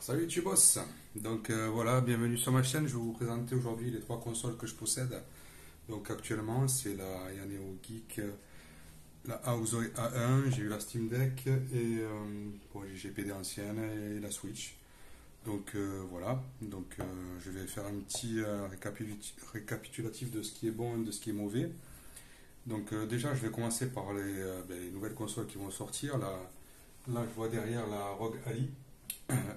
Salut Tubos. Donc voilà, bienvenue sur ma chaîne. Je vais vous présenter aujourd'hui les trois consoles que je possède. Donc actuellement, c'est la Yaneo Geek, la Aozoe A1, j'ai eu la Steam Deck et bon, j'ai GPD ancienne et la Switch. Donc voilà, donc je vais faire un petit récapitulatif de ce qui est bon et de ce qui est mauvais. Donc déjà, je vais commencer par les nouvelles consoles qui vont sortir. Là, je vois derrière la ROG Ali,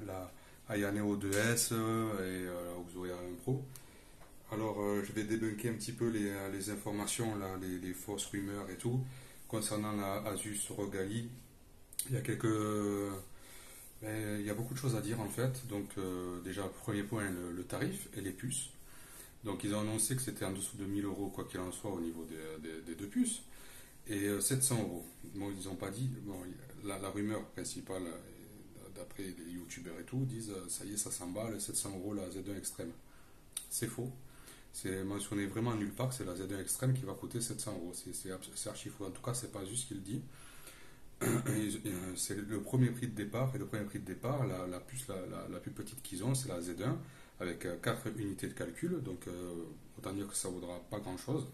la Aya Neo 2S et la Oxo A1 Pro. Alors, je vais débunker un petit peu les informations, là, les fausses rumeurs et tout, concernant la Asus ROG Ali. Il y a il y a beaucoup de choses à dire en fait. Donc, déjà, premier point, le tarif et les puces. Donc, ils ont annoncé que c'était en dessous de 1000 euros, quoi qu'il en soit, au niveau des deux puces. Et 700 euros. Bon, ils n'ont pas dit. Bon, la rumeur principale, d'après les youtubeurs et tout, disent ça y est, ça s'emballe, 700 euros la Z1 Extreme. C'est faux. C'est mentionné vraiment nulle part que c'est la Z1 Extreme qui va coûter 700 euros. C'est archi faux. En tout cas, c'est pas juste ce qu'il dit. C'est le premier prix de départ. Et le premier prix de départ, la puce la plus petite qu'ils ont, c'est la Z1 avec 4 unités de calcul. Donc, autant dire que ça vaudra pas grand chose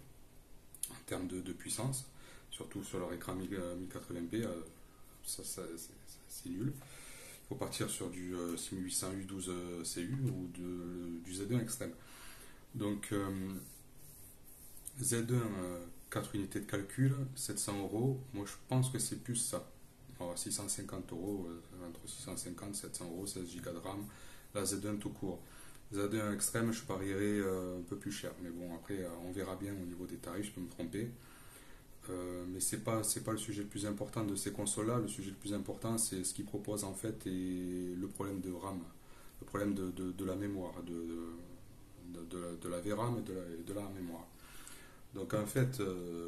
en termes de puissance. Surtout sur leur écran 1080p, c'est nul. Il faut partir sur du 6800U 12 CU ou du Z1 extrême. Donc Z1, 4 unités de calcul, 700 euros. Moi je pense que c'est plus ça. Alors, 650 euros, entre 650 et 700 euros, 16 Go de RAM. La Z1 tout court. Z1 extrême, je parierais un peu plus cher. Mais bon, après, on verra bien au niveau des tarifs, je peux me tromper. Mais c'est pas le sujet le plus important de ces consoles-là. Le sujet le plus important, c'est ce qu'ils proposent en fait et le problème de RAM, le problème de la mémoire, de la VRAM et de la mémoire. Donc en fait,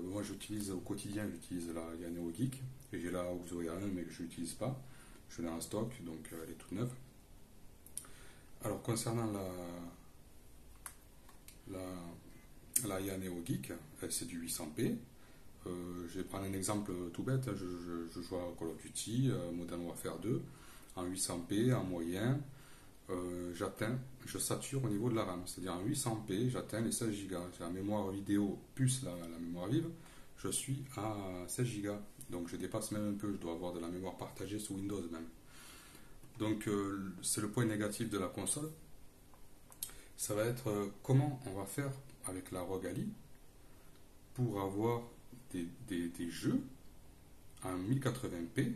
moi j'utilise au quotidien, j'utilise la Yaneo Geek et j'ai la Oxo 1 mais que je n'utilise pas. Je l'ai en stock, donc elle est toute neuve. Alors concernant la Yaneo Geek, c'est du 800p. Je vais prendre un exemple tout bête. Je joue à Call of Duty, Modern Warfare 2, en 800p, en moyen. Je sature au niveau de la RAM. C'est-à-dire en 800p, j'atteins les 16 Go. C'est la mémoire vidéo plus la mémoire vive. Je suis à 16 Go. Donc je dépasse même un peu. Je dois avoir de la mémoire partagée sous Windows même. Donc c'est le point négatif de la console. Ça va être comment on va faire avec la ROG Ali pour avoir des jeux en 1080p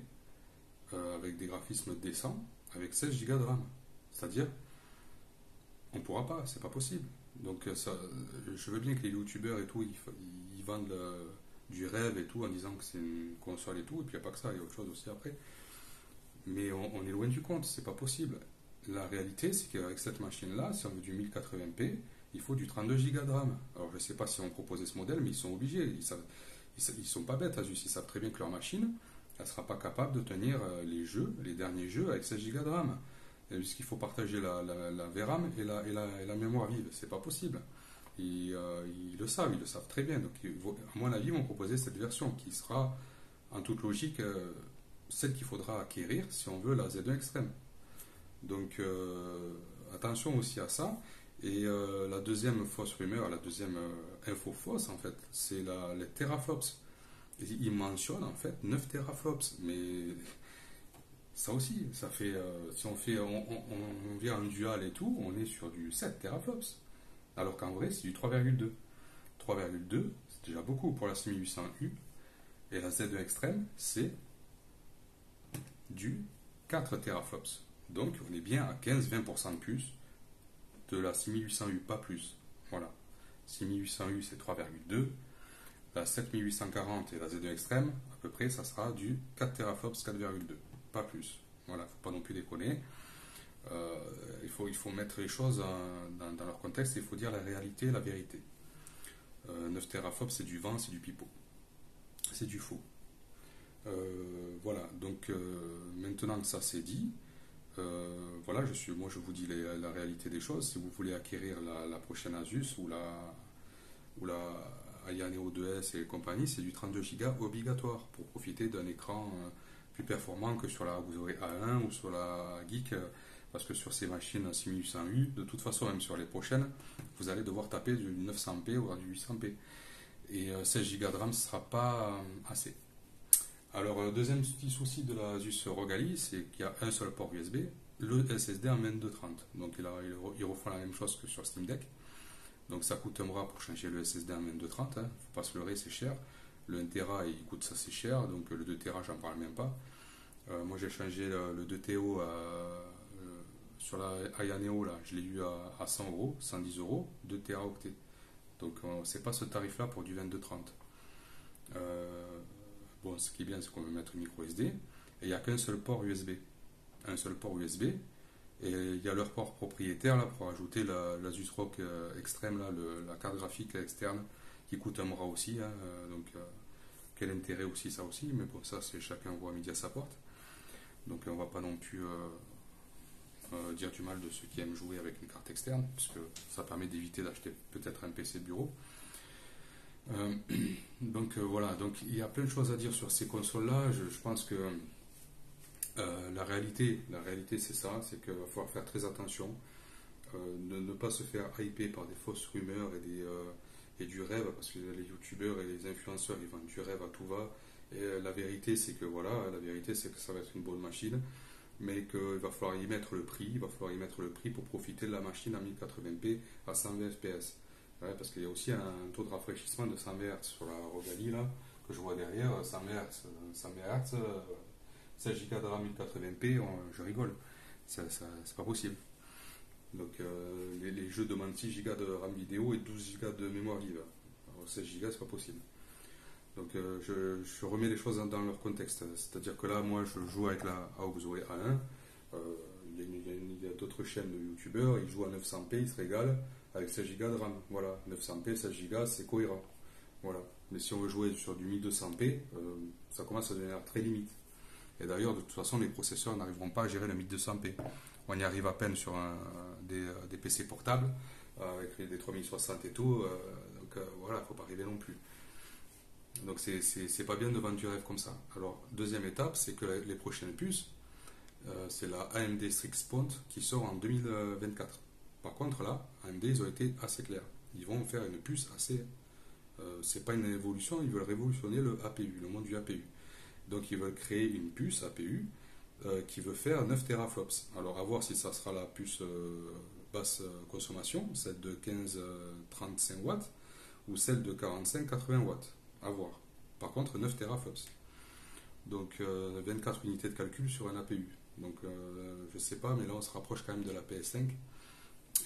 avec des graphismes décents avec 16 Go de RAM. C'est-à-dire, on ne pourra pas, c'est pas possible. Donc, je veux bien que les youtubeurs et tout, ils vendent du rêve et tout en disant que c'est une console et tout, et puis il n'y a pas que ça, il y a autre chose aussi après. Mais on est loin du compte, c'est pas possible. La réalité, c'est qu'avec cette machine-là, si on veut du 1080p, il faut du 32 Go de RAM. Alors, je ne sais pas si on proposait ce modèle, mais ils sont obligés. Ils sont pas bêtes, Asus. Ils savent très bien que leur machine, elle ne sera pas capable de tenir les derniers jeux avec 16 Go de RAM. Puisqu'il faut partager la VRAM et la mémoire vive. C'est pas possible. Ils le savent, ils le savent très bien. Donc, à mon avis, ils vont proposer cette version qui sera, en toute logique, celle qu'il faudra acquérir si on veut la Z1 Extreme. Donc, attention aussi à ça. Et la deuxième fausse rumeur, la deuxième info fausse, en fait, c'est les teraflops. Ils mentionnent, en fait, 9 teraflops. Mais ça aussi, ça fait, si on vient en dual et tout, on est sur du 7 teraflops. Alors qu'en vrai, c'est du 3,2. 3,2, c'est déjà beaucoup pour la 6800U. Et la Z2 Extreme, c'est du 4 teraflops. Donc, on est bien à 15-20% de plus de la 6800U, pas plus. Voilà. 6800U, c'est 3,2. La 7840 et la Z2 Extreme, à peu près, ça sera du 4 teraflops, 4,2. Pas plus. Voilà, faut pas non plus déconner. Il faut mettre les choses dans leur contexte, il faut dire la réalité, la vérité. 9 teraflops, c'est du vent, c'est du pipeau. C'est du faux. Voilà, donc maintenant que ça c'est dit, voilà, moi je vous dis la réalité des choses. Si vous voulez acquérir la prochaine Asus ou la Aya Neo 2S et compagnie, c'est du 32 Go obligatoire pour profiter d'un écran plus performant que sur la Oxo A1 ou sur la Geek parce que sur ces machines 6800U, de toute façon, même sur les prochaines, vous allez devoir taper du 900p ou du 800p. Et 16 Go de RAM, ce ne sera pas assez. Alors, deuxième petit souci de la Asus ROG Ally, c'est qu'il y a un seul port USB, le SSD en 2230. Donc, ils refont la même chose que sur Steam Deck. Donc, ça coûte un bras pour changer le SSD en 2230. Il ne faut pas se leurrer, c'est cher. Le 1 Tera, il coûte ça, c'est cher. Donc, le 2 Tera, j'en parle même pas. Moi, j'ai changé le 2TO sur la Aya Neo, là, je l'ai eu à 100 euros, 110 euros, 2 Teraoctets. Donc, c'est pas ce tarif-là pour du 2230. Bon, ce qui est bien, c'est qu'on peut mettre une micro SD. Et il n'y a qu'un seul port USB. Un seul port USB. Et il y a leur port propriétaire là, pour ajouter l'Asus ROG Extreme, là, la carte graphique externe, qui coûte un bras aussi. Hein, donc, quel intérêt aussi, ça aussi. Mais bon, ça, c'est chacun voit midi à sa porte. Donc, on ne va pas non plus dire du mal de ceux qui aiment jouer avec une carte externe, puisque ça permet d'éviter d'acheter peut-être un PC de bureau. Donc voilà, donc il y a plein de choses à dire sur ces consoles-là. Je pense que la réalité c'est ça, c'est qu'il va falloir faire très attention, ne pas se faire hyper par des fausses rumeurs et du rêve, parce que les youtubeurs et les influenceurs ils vendent du rêve à tout va. Et la vérité c'est que voilà, la vérité c'est que ça va être une bonne machine, mais qu'il va falloir y mettre le prix, pour profiter de la machine à 1080p à 120 fps. Ouais, parce qu'il y a aussi un taux de rafraîchissement de 100 Hz sur la ROG Ally là, que je vois derrière, 100 Hz, 16 Go de RAM 1080p, je rigole, c'est pas possible. Donc les jeux demandent 6 Go de RAM vidéo et 12 Go de mémoire vive. Alors 16 Go, c'est pas possible. Donc je remets les choses dans leur contexte. C'est-à-dire que là, moi, je joue avec la AUX Zoé A1. Il y a d'autres chaînes de youtubeurs, ils jouent à 900p, ils se régalent avec 16 Go de RAM. Voilà, 900p, 16 Go, c'est cohérent. Voilà. Mais si on veut jouer sur du 1200p, ça commence à devenir très limite. Et d'ailleurs, de toute façon, les processeurs n'arriveront pas à gérer le 1200p. On y arrive à peine sur des PC portables, avec des 3060 et tout. Donc voilà, il ne faut pas arriver non plus. Donc c'est pas bien de vendre du rêve comme ça. Alors, deuxième étape, c'est que les prochaines puces, c'est la AMD Strix Point qui sort en 2024. Par contre, là, AMD, ils ont été assez clairs. Ils vont faire une puce assez... c'est pas une évolution, ils veulent révolutionner le APU, le monde du APU. Donc, ils veulent créer une puce APU qui veut faire 9 teraflops. Alors, à voir si ça sera la puce basse consommation, celle de 15-35 watts, ou celle de 45-80 watts. À voir. Par contre, 9 teraflops. Donc, 24 unités de calcul sur un APU. Donc, je sais pas, mais là, on se rapproche quand même de la PS5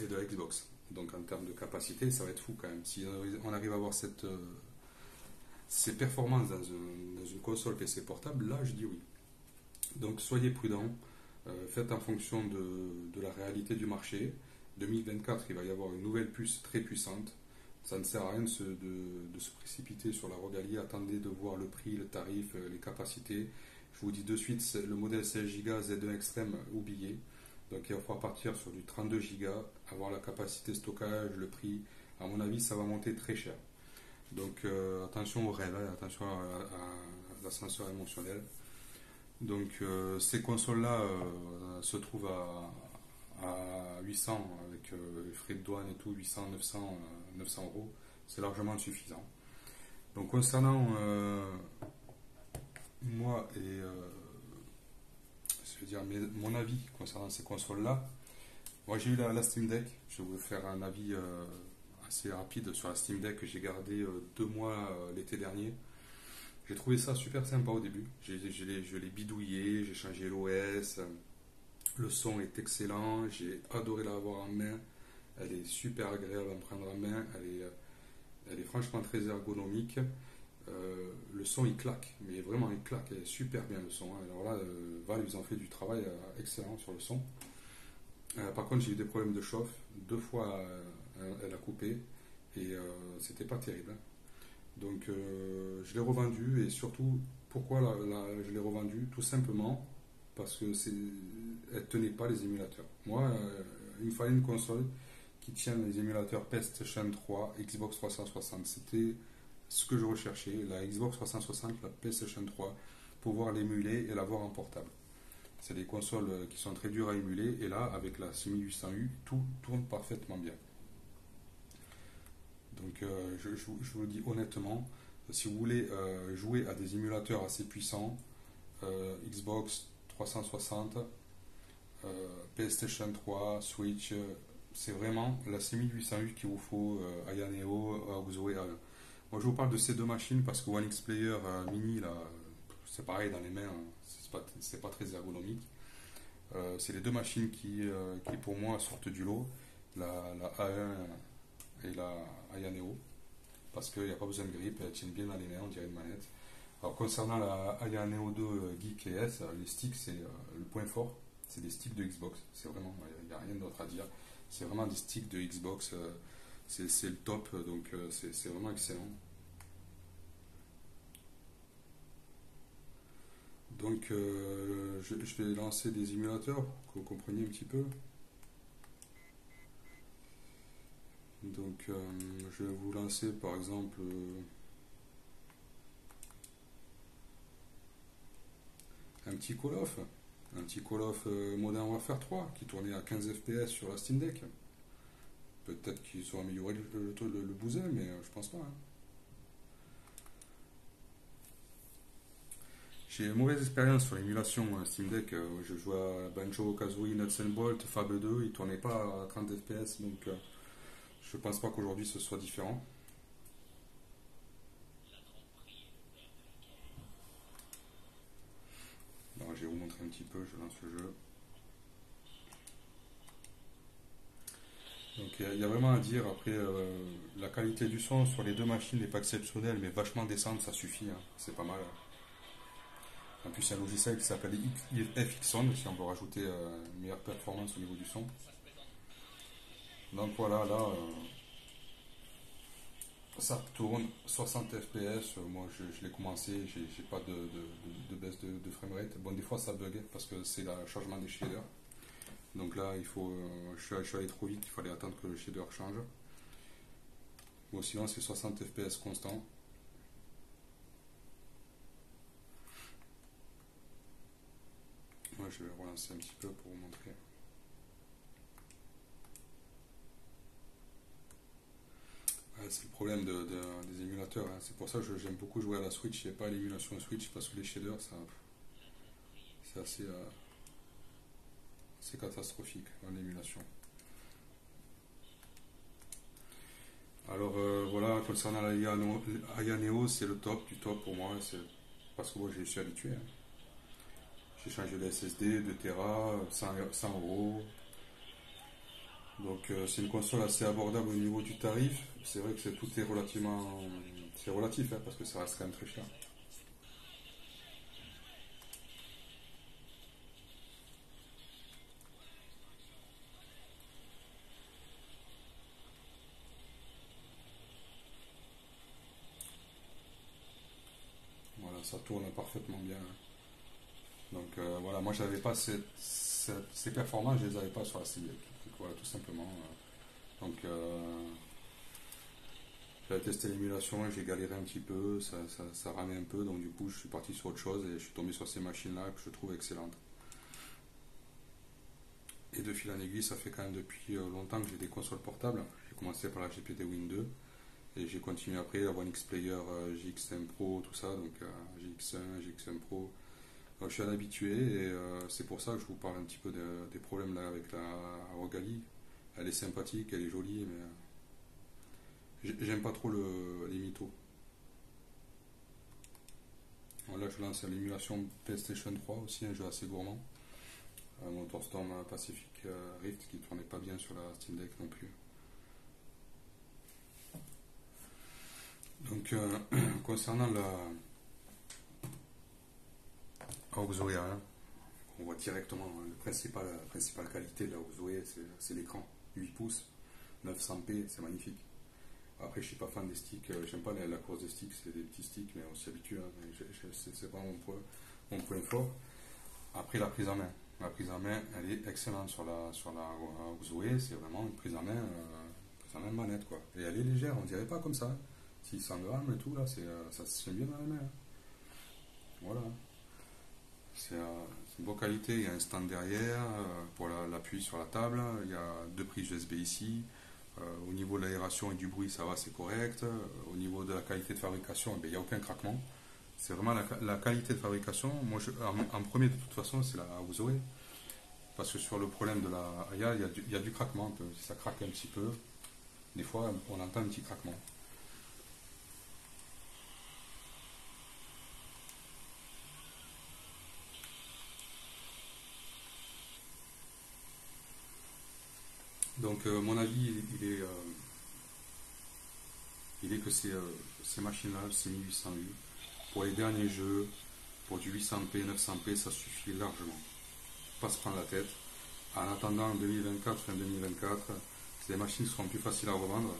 et de la Xbox. Donc, en termes de capacité, ça va être fou quand même. Si on arrive à avoir ces performances dans une console PC portable, là, je dis oui. Donc, soyez prudents. Faites en fonction de la réalité du marché. 2024, il va y avoir une nouvelle puce très puissante. Ça ne sert à rien de se précipiter sur la ROG Ally. Attendez de voir le prix, le tarif, les capacités. Je vous dis de suite, le modèle 16 Go Z1 Extreme, oublié. Donc il va falloir partir sur du 32 Go, avoir la capacité stockage, le prix. À mon avis, ça va monter très cher. Donc attention au rêve, attention à l'ascenseur émotionnel. Donc ces consoles-là se trouvent à 800 avec les frais de douane et tout, 800, 900, 900 euros. C'est largement suffisant. Donc concernant moi et je veux dire mon avis concernant ces consoles-là, moi j'ai eu la Steam Deck. Je vais vous faire un avis assez rapide sur la Steam Deck que j'ai gardée 2 mois l'été dernier. J'ai trouvé ça super sympa au début. Je l'ai bidouillé, j'ai changé l'OS. Le son est excellent, j'ai adoré l'avoir en main. Elle est super agréable à prendre en main. Elle est franchement très ergonomique. Le son il claque, mais vraiment il claque. Elle est super bien le son. Alors là, Valve ils ont fait du travail excellent sur le son. Par contre, j'ai eu des problèmes de chauffe. 2 fois elle a coupé et c'était pas terrible. Donc je l'ai revendu et surtout pourquoi je l'ai revendu tout simplement parce que elle tenait pas les émulateurs. Moi, il me fallait une console qui tienne les émulateurs PlayStation 3, Xbox 360. C'était ce que je recherchais, la Xbox 360, la PlayStation 3, pouvoir l'émuler et l'avoir en portable. C'est des consoles qui sont très dures à émuler, et là, avec la 6800U, tout tourne parfaitement bien. Donc, je vous le dis honnêtement, si vous voulez jouer à des émulateurs assez puissants, Xbox 360, PlayStation 3, Switch, c'est vraiment la 6800U qu'il vous faut, Aya Neo, Auzue. Moi, je vous parle de ces deux machines parce que One X Player Mini, là, c'est pareil dans les mains, hein, c'est pas très ergonomique. C'est les deux machines qui, pour moi, sortent du lot, la A1 et la Aya Neo, parce qu'il n'y a pas besoin de grip, elles tiennent bien dans les mains, on dirait une manette. Alors, concernant la Aya Neo 2 Geek et S, les sticks, c'est le point fort, c'est des sticks de Xbox, c'est vraiment, il n'y a rien d'autre à dire. C'est vraiment des sticks de Xbox, c'est le top, donc c'est vraiment excellent. Donc, je vais lancer des émulateurs pour que vous compreniez un petit peu. Donc, je vais vous lancer par exemple un petit Call of. Un petit Call of Modern Warfare 3 qui tournait à 15 FPS sur la Steam Deck. Peut-être qu'ils ont amélioré le bousin, mais je pense pas, hein. J'ai une mauvaise expérience sur l'émulation Steam Deck. Je jouais à Banjo Kazooie Nuts and Bolt, Fable 2, il tournait pas à 30 FPS, donc je pense pas qu'aujourd'hui ce soit différent. Alors, je vais vous montrer un petit peu, je lance le jeu. Donc il y a vraiment à dire, après la qualité du son sur les deux machines n'est pas exceptionnelle, mais vachement décente, ça suffit, hein. C'est pas mal. En plus, il y a un logiciel qui s'appelle FX Sound, si on veut rajouter une meilleure performance au niveau du son. Donc voilà, là, ça tourne 60 FPS. Moi, je l'ai commencé, j'ai pas de baisse de framerate. Bon, des fois, ça bug parce que c'est le changement des shaders. Donc là, je suis allé trop vite, il fallait attendre que le shader change. Bon, sinon, c'est 60 FPS constant. Moi, je vais relancer un petit peu pour vous montrer. Ouais, c'est le problème des émulateurs, hein. C'est pour ça que j'aime beaucoup jouer à la Switch et pas à l'émulation Switch parce que les shaders, c'est assez catastrophique en émulation. Alors voilà, concernant la Aya Neo, c'est le top du top pour moi. Parce que moi, je suis habitué, hein. J'ai changé de SSD, de Tera, 100 euros. Donc c'est une console assez abordable au niveau du tarif. C'est vrai que tout est relativement. C'est relatif, hein, parce que ça reste quand même très cher. Voilà, ça tourne parfaitement bien, hein. Donc voilà, moi j'avais pas ces performances, je les avais pas sur la Steam Deck. Donc, voilà, tout simplement. Donc j'avais testé l'émulation et j'ai galéré un petit peu, ça ramait un peu, donc du coup je suis parti sur autre chose et je suis tombé sur ces machines-là que je trouve excellentes. Et de fil en aiguille, ça fait quand même depuis longtemps que j'ai des consoles portables. J'ai commencé par la GPD Win 2 et j'ai continué après la One X Player, GX1 Pro, tout ça, donc GX1, GX1 Pro. Donc, je suis un habitué et c'est pour ça que je vous parle un petit peu des problèmes là avec la Rogali. Elle est sympathique, elle est jolie, mais j'aime pas trop les mythos. Alors là, je lance l'émulation PlayStation 3 aussi, un jeu assez gourmand. MotorStorm Pacific Rift qui tournait pas bien sur la Steam Deck non plus. Donc, concernant la Auxoea, hein, on voit directement la principale qualité de la Auxoea, c'est l'écran. 8 pouces, 900p, c'est magnifique. Après, je suis pas fan des sticks, j'aime pas la course des sticks, c'est des petits sticks, mais on s'y habitue, hein, c'est pas mon point fort. Après, la prise en main. La prise en main, elle est excellente sur la Zoé, c'est vraiment une prise en main manette, quoi. Et elle est légère, on dirait pas comme ça. 600 grammes et tout, là, ça se tient bien dans la main, hein. Voilà. C'est C'est une bonne qualité, il y a un stand derrière pour l'appui sur la table, il y a deux prises USB ici. Au niveau de l'aération et du bruit, ça va, c'est correct. Au niveau de la qualité de fabrication, il n'y a aucun craquement. C'est vraiment la qualité de fabrication. Moi, en premier, de toute façon, c'est la Zoé. Parce que sur le problème de la Aya, il y a du craquement un peu. Ça craque un petit peu. Des fois, on entend un petit craquement. Donc, mon avis, il est que ces machines-là, ces 1808, pour les derniers jeux, pour du 800p, 900p, ça suffit largement. Pas se prendre la tête. En attendant 2024, fin 2024, des machines seront plus faciles à revendre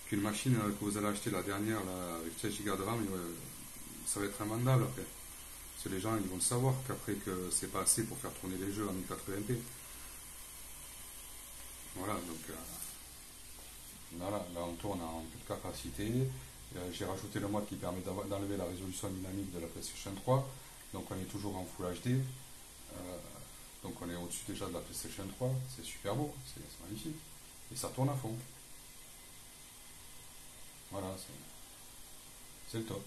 qu'une machine que vous allez acheter la dernière là, avec 16 Go de RAM, ça va être invendable après. Parce que les gens ils vont savoir qu'après que c'est pas assez pour faire tourner les jeux en 1080p. Voilà, donc voilà, là on tourne en toute capacité. J'ai rajouté le mode qui permet d'enlever la résolution dynamique de la PlayStation 3. Donc on est toujours en Full HD. Donc on est au-dessus déjà de la PlayStation 3. C'est super beau, c'est magnifique. Et ça tourne à fond. Voilà, c'est le top.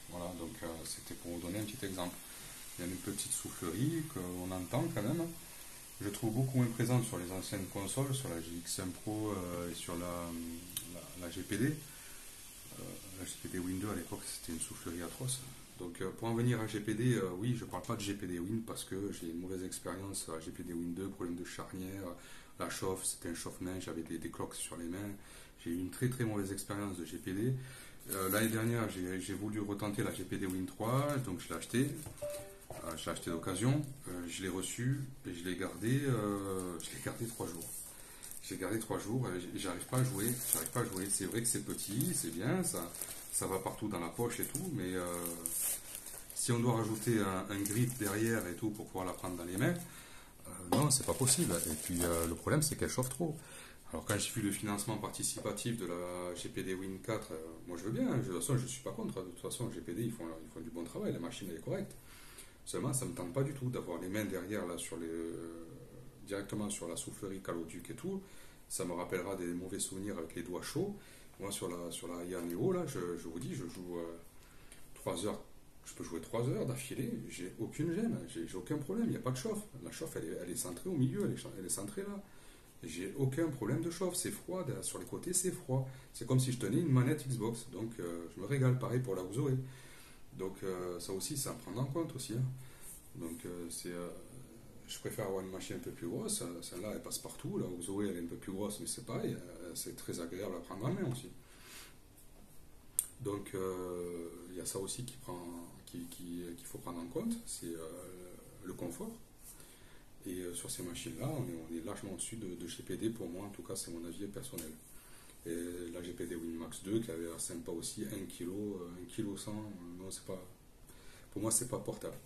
Voilà, donc c'était pour vous donner un petit exemple. Il y a une petite soufflerie qu'on entend quand même. Je trouve beaucoup moins présente sur les anciennes consoles, sur la GX1 Pro et sur la GPD. La GPD Win 2 à l'époque c'était une soufflerie atroce. Donc pour en venir à GPD, oui, je ne parle pas de GPD Win parce que j'ai une mauvaise expérience à GPD Win 2, problème de charnière, la chauffe, c'était un chauffe-main, j'avais des cloques sur les mains. J'ai eu une très très mauvaise expérience de GPD. L'année dernière, j'ai voulu retenter la GPD Win 3, donc je l'ai acheté. Je l'ai acheté d'occasion, je l'ai reçu et je l'ai gardé 3 jours. J'ai gardé 3 jours et j'arrive pas à jouer. J'arrive pas à jouer. C'est vrai que c'est petit, c'est bien, ça va partout dans la poche et tout, mais si on doit rajouter un grip derrière et tout pour pouvoir la prendre dans les mains, non, c'est pas possible. Et puis le problème, c'est qu'elle chauffe trop. Alors quand j'ai vu le financement participatif de la GPD Win 4, moi je veux bien, de toute façon je suis pas contre, de toute façon GPD ils font du bon travail, la machine elle est correcte. Seulement ça me tente pas du tout d'avoir les mains derrière là directement sur la soufflerie Caloduc et tout, ça me rappellera des mauvais souvenirs avec les doigts chauds. Moi sur la IA Neo là, je vous dis, je joue 3 heures, je peux jouer 3 heures d'affilée, j'ai aucune gêne, j'ai aucun problème, il n'y a pas de chauffe. La chauffe elle est centrée au milieu, elle est centrée là. J'ai aucun problème de chauffe, c'est froid, sur les côtés c'est froid. C'est comme si je tenais une manette Xbox, donc je me régale, pareil pour la Zoé. Donc ça aussi, c'est à prendre en compte aussi, hein. Donc je préfère avoir une machine un peu plus grosse, celle-là elle passe partout, la Zoé elle est un peu plus grosse, mais c'est pareil, c'est très agréable à prendre en main aussi. Donc il y a ça aussi qu'il faut prendre en compte, c'est le confort. Et sur ces machines-là, on est largement au-dessus de GPD pour moi, en tout cas c'est mon avis personnel. Et la GPD WinMax 2 qui avait l'air sympa aussi, 1 kg, 1 kg 100, non c'est pas, pour moi c'est pas portable.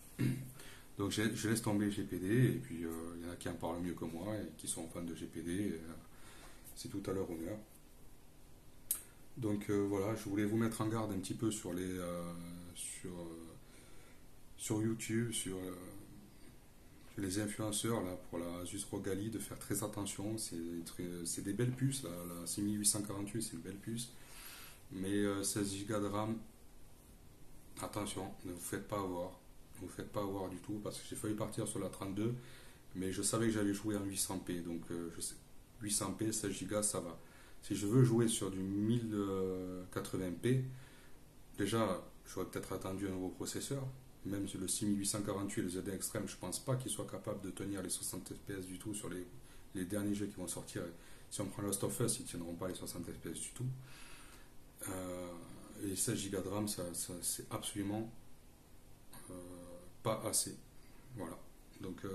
Donc je laisse tomber GPD et puis il y en a qui en parlent mieux que moi et qui sont fans de GPD, et, c'est tout à leur honneur. Donc voilà, je voulais vous mettre en garde un petit peu sur YouTube, sur les influenceurs là, pour la Asus ROG Ally, de faire très attention. C'est des belles puces, la 6848 c'est une belle puce, mais 16 Go de RAM, attention, ne vous faites pas avoir. Ne vous faites pas avoir du tout, parce que j'ai failli partir sur la 32, mais je savais que j'allais jouer en 800p, donc 800p, 16 Go ça va. Si je veux jouer sur du 1080p, déjà j'aurais peut-être attendu un nouveau processeur. Même sur le 6848 et le ZD Extreme, je pense pas qu'il soit capable de tenir les 60 fps du tout sur les derniers jeux qui vont sortir. Si on prend Last of Us, ils tiendront pas les 60 fps du tout. Et 16 Go de RAM, c'est absolument pas assez. Voilà. Donc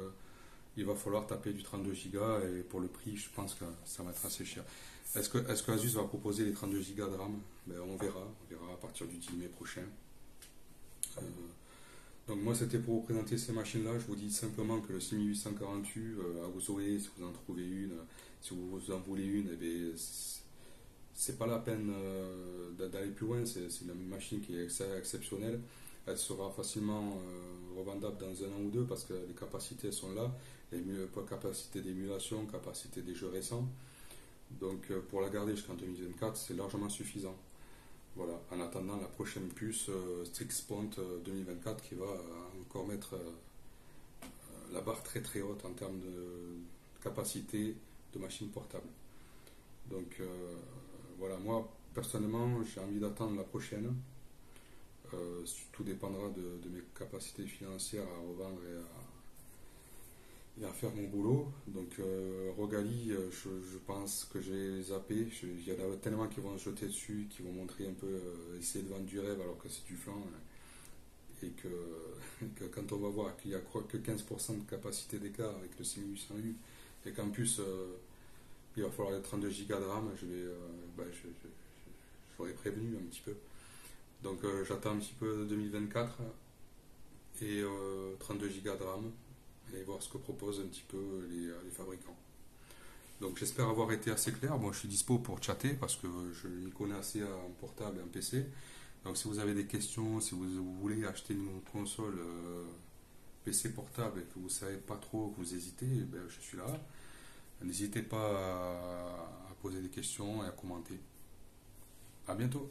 il va falloir taper du 32 Go et pour le prix, je pense que ça va être assez cher. Est-ce que Asus va proposer les 32 Go de RAM? On verra à partir du 10 mai prochain. Euh, Donc moi c'était pour vous présenter ces machines-là. Je vous dis simplement que le 6848 à vous aurez, si vous en trouvez une, si vous en voulez une, eh bien, c'est pas la peine d'aller plus loin, c'est une machine qui est exceptionnelle. Elle sera facilement revendable dans un an ou deux parce que les capacités sont là, capacité d'émulation, capacité des jeux récents. Donc pour la garder jusqu'en 2024, c'est largement suffisant. Voilà, en attendant la prochaine puce Strix-Point 2024 qui va encore mettre la barre très très haute en termes de capacité de machine portable. Donc voilà, moi personnellement j'ai envie d'attendre la prochaine. Tout dépendra de mes capacités financières à revendre et à faire mon boulot. Donc Rogali, je pense que j'ai zappé. Il y en a tellement qui vont se jeter dessus, qui vont montrer un peu, essayer de vendre du rêve alors que c'est du flan. Et que quand on va voir qu'il n'y a que 15% de capacité d'écart avec le 6800U et qu'en plus il va falloir les 32 Go de RAM, j'aurais prévenu un petit peu. Donc j'attends un petit peu 2024 et 32 Go de RAM et voir ce que proposent un petit peu les fabricants. Donc j'espère avoir été assez clair. Bon, je suis dispo pour chatter parce que je m'y connais assez en portable et en PC. Donc si vous avez des questions, si vous voulez acheter une console PC portable et que vous ne savez pas trop, que vous hésitez, ben, je suis là. N'hésitez pas à poser des questions et à commenter. À bientôt.